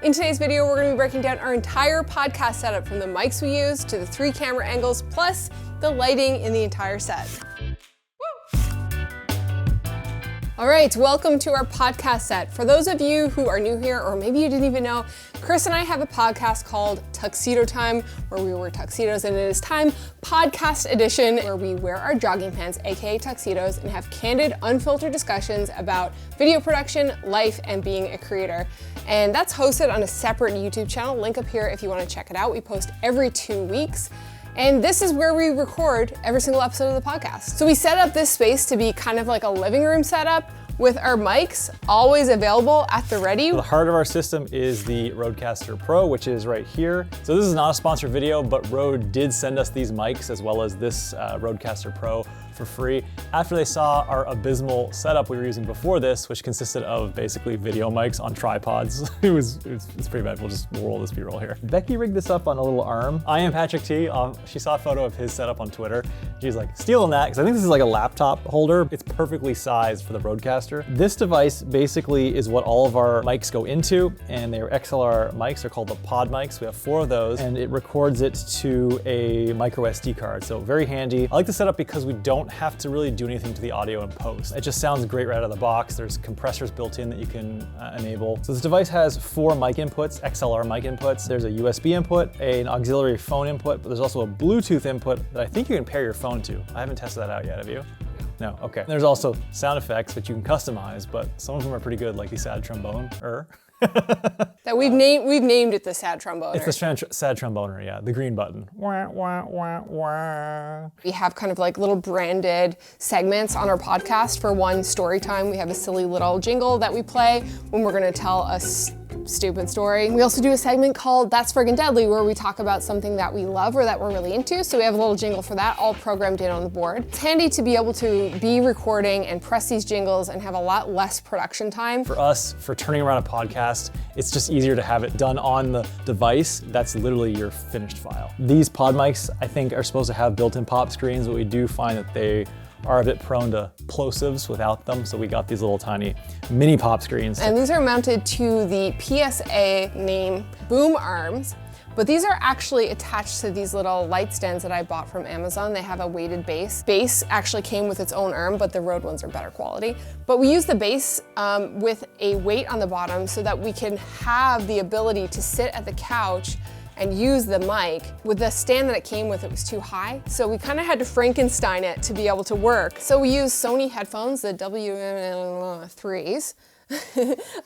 In today's video, we're going to be breaking down our entire podcast setup from the mics we use to the 3 camera angles, plus the lighting in the entire set. All right, welcome to our podcast set. For those of you who are new here, or maybe you didn't even know, Chris and I have a podcast called Tuxedo Time, where we wear tuxedos, and it is time podcast edition, where we wear our jogging pants, aka tuxedos, and have candid, unfiltered discussions about video production, life, and being a creator. And that's hosted on a separate YouTube channel. Link up here if you want to check it out. We post every 2 weeks. And this is where we record every single episode of the podcast. So we set up this space to be kind of like a living room setup with our mics always available at the ready. The heart of our system is the Rodecaster Pro, which is right here. So this is not a sponsored video, but Rode did send us these mics as well as this Rodecaster Pro for free after they saw our abysmal setup we were using before this, which consisted of basically video mics on tripods. It's pretty bad. We'll roll this B-roll here. Becky rigged this up on a little arm. I am Patrick T. She saw a photo of his setup on Twitter. She's like, stealing that, because I think this is like a laptop holder. It's perfectly sized for the Rodecaster. This device basically is what all of our mics go into, and they are XLR mics. They're called the pod mics. We have 4 of those, and it records it to a micro SD card. So very handy. I like the setup because we don't have to really do anything to the audio in post. It just sounds great right out of the box. There's compressors built in that you can enable. So this device has 4 mic inputs, XLR mic inputs. There's a USB input, an auxiliary phone input, but there's also a Bluetooth input that I think you can pair your phone to. I haven't tested that out yet, have you? No, okay. There's also sound effects which you can customize, but some of them are pretty good, like the sad trombone-er. That we've named it the sad tromboner. It's the sad tromboner, yeah, the green button. Wah, wah, wah, wah. We have kind of like little branded segments on our podcast. For one, story time, we have a silly little jingle that we play when we're gonna tell a stupid story. We also do a segment called That's Friggin' Deadly, where we talk about something that we love or that we're really into. So we have a little jingle for that, all programmed in on the board. It's handy to be able to be recording and press these jingles and have a lot less production time. For us, for turning around a podcast, it's just easier to have it done on the device. That's literally your finished file. These pod mics, I think, are supposed to have built-in pop screens, but we do find that they are a bit prone to plosives without them, so we got these little tiny mini pop screens. And these are mounted to the PSA name boom arms, but these are actually attached to these little light stands that I bought from Amazon. They have a weighted base. Base actually came with its own arm, but the Rode ones are better quality. But we use the base with a weight on the bottom so that we can have the ability to sit at the couch and use the mic. With the stand that it came with, it was too high. So we kind of had to Frankenstein it to be able to work. So we use Sony headphones, the WM3s,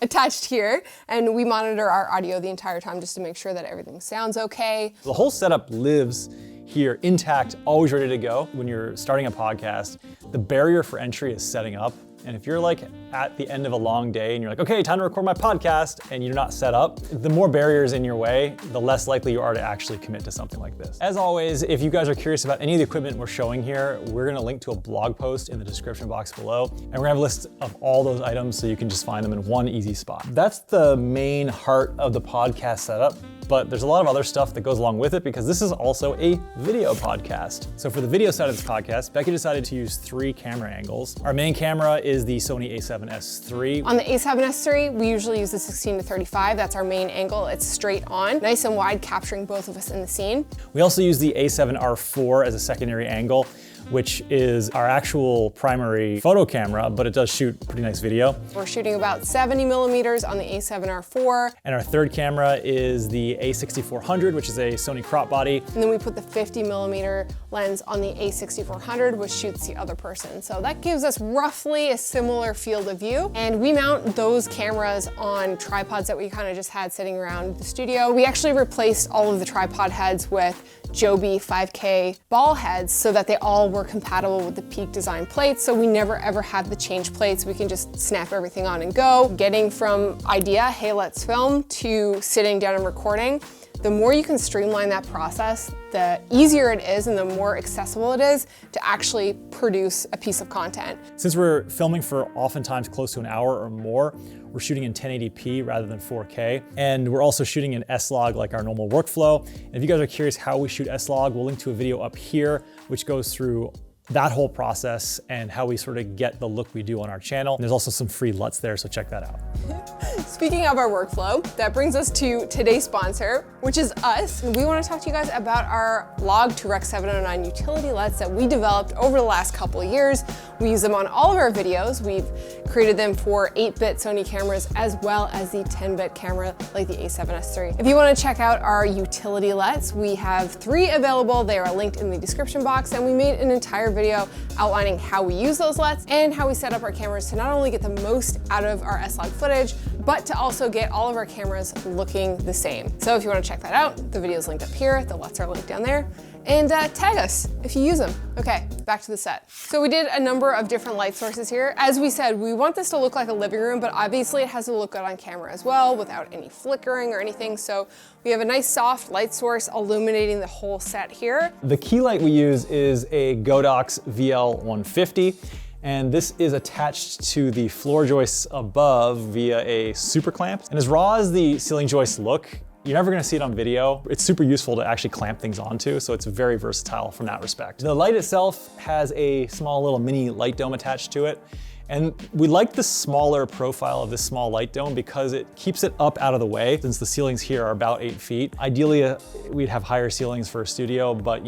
attached here, and we monitor our audio the entire time just to make sure that everything sounds okay. The whole setup lives here intact, always ready to go. When you're starting a podcast, the barrier for entry is setting up. And if you're like at the end of a long day and you're like, okay, time to record my podcast, and you're not set up, the more barriers in your way, the less likely you are to actually commit to something like this. As always, if you guys are curious about any of the equipment we're showing here, we're gonna link to a blog post in the description box below, and we're gonna have a list of all those items so you can just find them in one easy spot. That's the main heart of the podcast setup, but there's a lot of other stuff that goes along with it because this is also a video podcast. So for the video side of this podcast, Becky decided to use 3 camera angles. Our main camera is the Sony a7S III. On the a7S III, we usually use the 16 to 35. That's our main angle. It's straight on, nice and wide, capturing both of us in the scene. We also use the a7R IV as a secondary angle, which is our actual primary photo camera, but it does shoot pretty nice video. We're shooting about 70 millimeters on the a7R IV. And our third camera is the a6400, which is a Sony crop body. And then we put the 50 millimeter lens on the a6400, which shoots the other person. So that gives us roughly a similar field of view. And we mount those cameras on tripods that we kind of just had sitting around the studio. We actually replaced all of the tripod heads with Joby 5K ball heads so that they all were compatible with the Peak design plates. So we never ever had the change plates. We can just snap everything on and go. Getting from idea, hey, let's film, to sitting down and recording. The more you can streamline that process, the easier it is and the more accessible it is to actually produce a piece of content. Since we're filming for oftentimes close to an hour or more, we're shooting in 1080p rather than 4K. And we're also shooting in S-Log like our normal workflow. And if you guys are curious how we shoot S-Log, we'll link to a video up here, which goes through that whole process and how we sort of get the look we do on our channel. And there's also some free LUTs there, so check that out. Speaking of our workflow, that brings us to today's sponsor, which is us. And we want to talk to you guys about our Log to Rec 709 utility LUTs that we developed over the last couple of years. We use them on all of our videos. We've created them for 8-bit Sony cameras as well as the 10-bit camera like the a7S III. If you want to check out our utility LUTs, we have 3 available. They are linked in the description box, and we made an entire video outlining how we use those LUTs and how we set up our cameras to not only get the most out of our S-Log footage, but to also get all of our cameras looking the same. So if you want to check that out, the video is linked up here, the LUTs are linked down there, and tag us if you use them. Okay, back to the set. So we did a number of different light sources here. As we said, we want this to look like a living room, but obviously it has to look good on camera as well without any flickering or anything. So we have a nice soft light source illuminating the whole set here. The key light we use is a Godox VL150. And this is attached to the floor joists above via a super clamp. And as raw as the ceiling joists look, you're never gonna see it on video. It's super useful to actually clamp things onto, so it's very versatile from that respect. The light itself has a small little mini light dome attached to it. And we like the smaller profile of this small light dome because it keeps it up out of the way, since the ceilings here are about 8 feet. Ideally, we'd have higher ceilings for a studio, but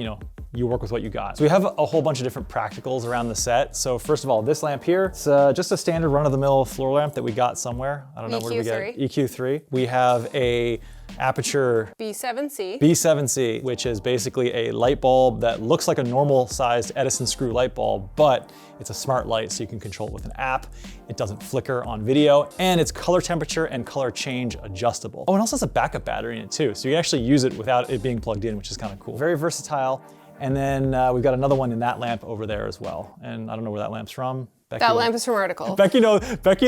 you work with what you got. So we have a whole bunch of different practicals around the set. So first of all, this lamp here, it's just a standard run-of-the-mill floor lamp that we got somewhere. I don't know, where did we get it? EQ3. We have a Aperture B7C, which is basically a light bulb that looks like a normal sized Edison screw light bulb, but it's a smart light, so you can control it with an app. It doesn't flicker on video, and it's color temperature and color change adjustable. Oh, it also has a backup battery in it too, so you can actually use it without it being plugged in, which is kind of cool. Very versatile. And then we've got another one in that lamp over there as well. And I don't know where that lamp's from. Becky, that lamp is from Article. Becky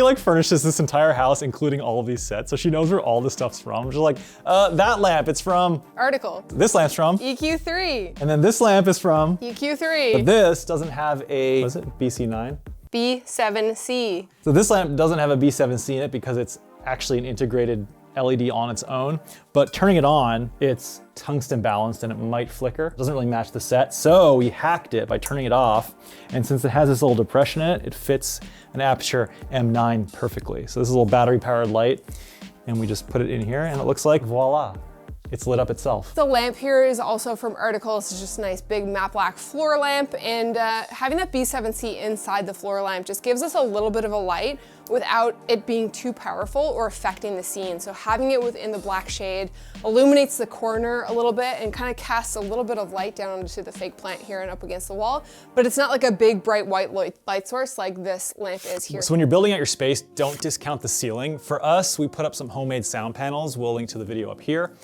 like furnishes this entire house, including all of these sets, so she knows where all this stuff's from. She's like, that lamp, it's from Article. This lamp's from EQ3. And then this lamp is from EQ3. But this doesn't have a, what is it, BC9? B7C. So this lamp doesn't have a B7C in it because it's actually an integrated LED on its own, but turning it on, it's tungsten balanced and it might flicker. It doesn't really match the set, so we hacked it by turning it off. And since it has this little depression in it, it fits an Aperture M9 perfectly. So this is a little battery powered light, and we just put it in here and it looks like voila. It's lit up itself. The lamp here is also from Article. It's just a nice big matte black floor lamp, and having that B7C inside the floor lamp just gives us a little bit of a light without it being too powerful or affecting the scene. So having it within the black shade illuminates the corner a little bit and kind of casts a little bit of light down onto the fake plant here and up against the wall, but it's not like a big bright white light source like this lamp is here. So when you're building out your space, don't discount the ceiling. For us, we put up some homemade sound panels. We'll link to the video up here.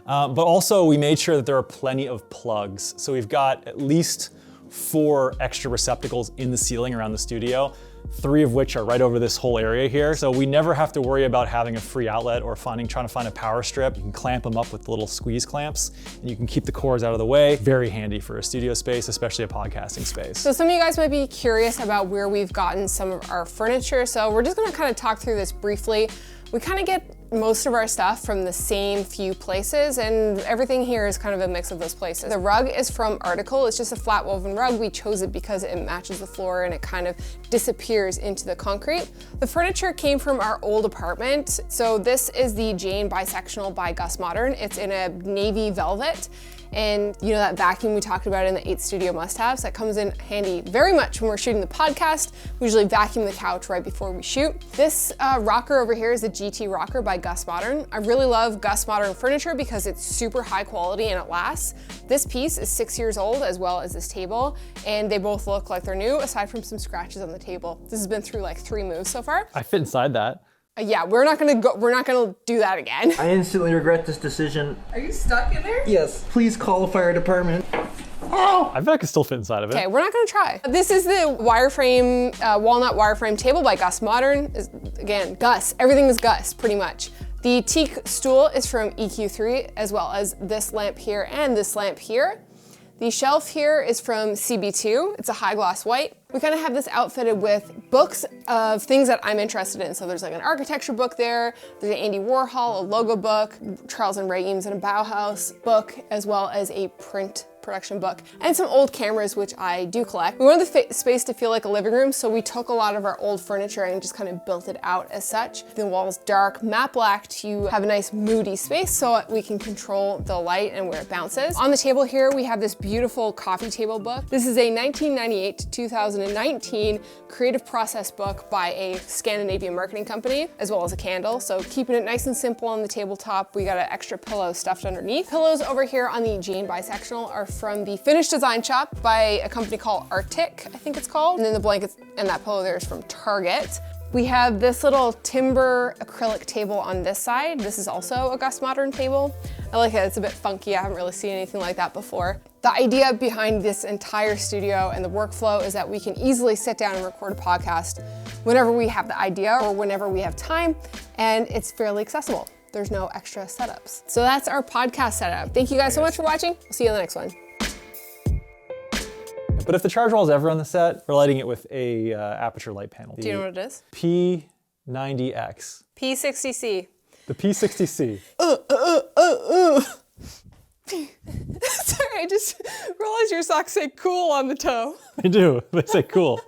But also we made sure that there are plenty of plugs. So we've got at least 4 extra receptacles in the ceiling around the studio, 3 of which are right over this whole area here. So we never have to worry about having a free outlet or trying to find a power strip. You can clamp them up with little squeeze clamps, and you can keep the cords out of the way. Very handy for a studio space, especially a podcasting space. So some of you guys might be curious about where we've gotten some of our furniture. So we're just gonna kind of talk through this briefly. We kind of get most of our stuff from the same few places, and everything here is kind of a mix of those places. The rug is from Article. It's just a flat woven rug. We chose it because it matches the floor and it kind of disappears into the concrete. The furniture came from our old apartment. So this is the Jane Bisectional by Gus Modern. It's in a navy velvet. And you know that vacuum we talked about in the 8 studio must-haves, that comes in handy very much when we're shooting the podcast. We usually vacuum the couch right before we shoot. This rocker over here is a GT rocker by Gus Modern. I really love Gus Modern furniture because it's super high quality and it lasts. This piece is 6 years old, as well as this table, and they both look like they're new, aside from some scratches on the table. This has been through like 3 moves so far. I fit inside that. Yeah, we're not gonna do that again. I instantly regret this decision. Are you stuck in there? Yes, please call the fire department. Oh! I bet I could still fit inside of it. Okay, we're not gonna try. This is the wireframe, walnut wireframe table by Gus Modern. Again, Gus, everything is Gus, pretty much. The teak stool is from EQ3, as well as this lamp here and this lamp here. The shelf here is from CB2. It's a high gloss white. We kind of have this outfitted with books of things that I'm interested in. So there's like an architecture book there, there's an Andy Warhol, a logo book, Charles and Ray Eames and a Bauhaus book, as well as a print production book, and some old cameras, which I do collect. We wanted the space to feel like a living room, so we took a lot of our old furniture and just kind of built it out as such. The walls dark, matte black to have a nice moody space so we can control the light and where it bounces. On the table here, we have this beautiful coffee table book. This is a 1998 to 2019 creative process book by a Scandinavian marketing company, as well as a candle. So keeping it nice and simple on the tabletop. We got an extra pillow stuffed underneath. Pillows over here on the Jane bisectional are from the Finnish design shop by a company called Arctic, I think it's called. And then the blankets and that pillow there is from Target. We have this little timber acrylic table on this side. This is also a Gus Modern table. I like it, it's a bit funky. I haven't really seen anything like that before. The idea behind this entire studio and the workflow is that we can easily sit down and record a podcast whenever we have the idea or whenever we have time, and it's fairly accessible. There's no extra setups. So that's our podcast setup. Thank you guys so much for watching. We'll see you in the next one. But if the charge wall is ever on the set, we're lighting it with a aperture light panel. Do you know what it is? P90X. P60C. The P60C. Sorry, I just realized your socks say cool on the toe. They do, they say cool.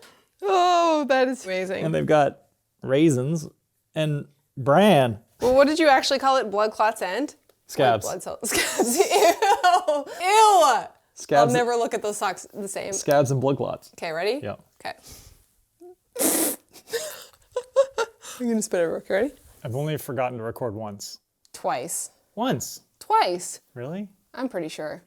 Oh, that is amazing. And they've got raisins and bran. Well, what did you actually call it? Blood clots and? Scabs. Like blood cells. Scabs. Ew. Ew. Scabs. I'll never look at those socks the same. Scabs and blood clots. Okay, ready? Yeah. Okay. I'm gonna spit it. Ready? I've only forgotten to record once. Twice. Once? Twice. Really? I'm pretty sure.